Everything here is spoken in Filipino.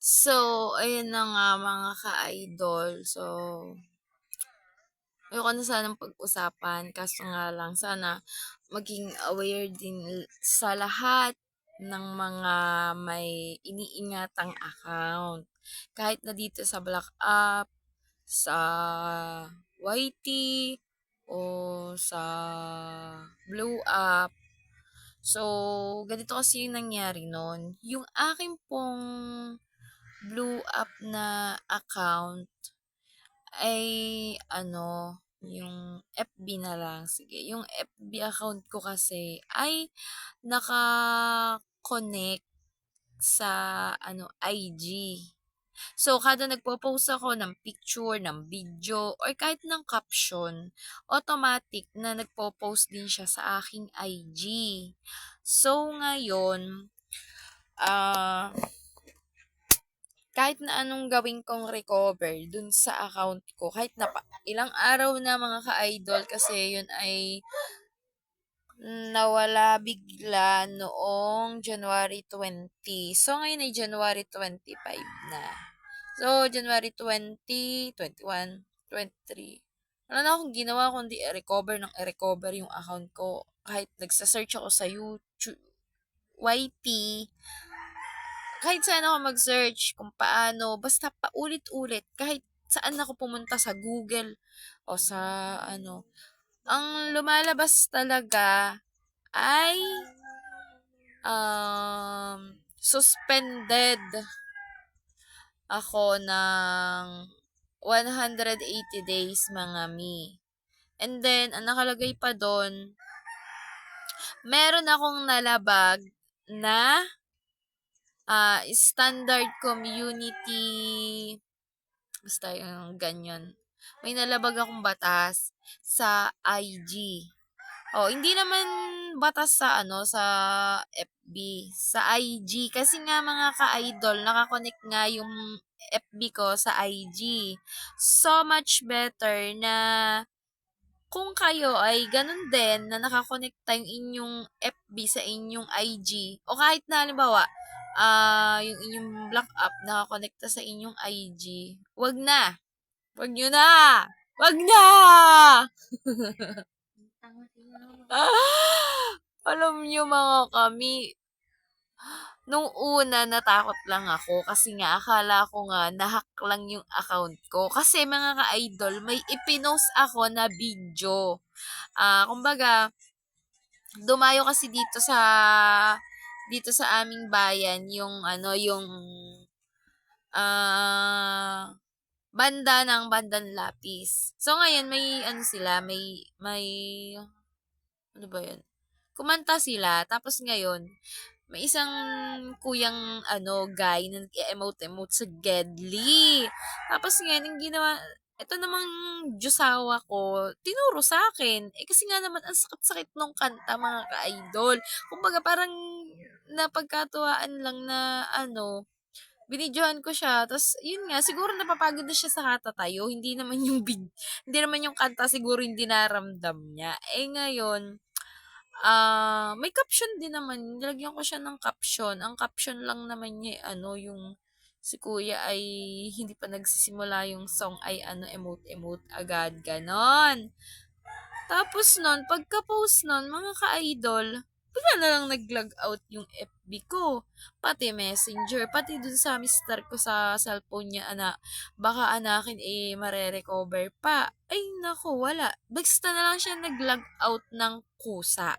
So, ayun na nga mga ka-idol. So, ayoko na sanang pag-usapan kaso nga lang sana maging aware din sa lahat ng mga may iniingatang account. Kahit na dito sa Black App, sa YT, o sa Blue App. So, ganito kasi yung nangyari nun. Yung aking pong Blue App na account ay yung FB na lang, sige. Yung FB account ko kasi ay naka-connect sa IG. So, kada nagpo-post ako ng picture, ng video, or kahit ng caption, automatic na nagpo-post din siya sa aking IG. So, ngayon, ah kahit na anong gawin kong recover dun sa account ko, kahit na ilang araw na mga ka-idol kasi yun ay nawala bigla noong January 20. So, ngayon ay January 25 na. So, January 20, 21, 23. Wala na akong ginawa kundi i-recover ng i-recover yung account ko. Kahit nagsa-search ako sa YouTube, YT, kahit saan ako mag-search kung paano, basta paulit-ulit, kahit saan ako pumunta sa Google o sa ang lumalabas talaga ay suspended ako ng 180 days mga mi. And then, ang nakalagay pa doon, meron akong nalabag na standard community, basta yung ganyan. May nalabag akong batas sa IG. Oh, hindi naman batas sa sa FB, sa IG. Kasi nga mga ka-idol, nakakonect nga yung FB ko sa IG. So much better na kung kayo ay ganun din na nakakonekta yung inyong FB sa inyong IG o kahit na halimbawa, yung inyong Black App nakakonekta sa inyong IG, wag na. Wag nyo na! Wag na! Alam nyo mga kami, nung una natakot lang ako kasi nga akala ko nga na-hack lang yung account ko. Kasi mga ka-idol, may ipinost ako na video. Kumbaga, dumayo kasi dito sa aming bayan yung yung banda ng Bandang Lapis. So ngayon may may ano ba 'yun? Kumanta sila tapos ngayon may isang kuyang guy na nag-e-emote-emote sa Gedli. Tapos ngayon ang ginawa, eto namang Diyosawa ko, tinuro sa akin. Eh kasi nga naman ang sakit-sakit nung kanta mga ka-idol. Kumbaga parang napagkatuwaan lang na binidyohan ko siya. Tapos, yun nga, siguro napapagod na siya sa katatayo. Hindi naman yung kanta siguro hindi naramdam niya. Eh ngayon, may caption din naman. Nilagyan ko siya ng caption. Ang caption lang naman niya, yung si kuya ay hindi pa nagsisimula yung song ay emote-emote agad, ganon. Tapos nun, pagka-post nun, mga ka-idol, bigla na lang nag-log out yung FB ko. Pati messenger, pati dun sa mister ko sa cellphone niya, baka anakin mare-recover pa. Ay, naku, wala. Basta na lang siya nag-log out ng kusa.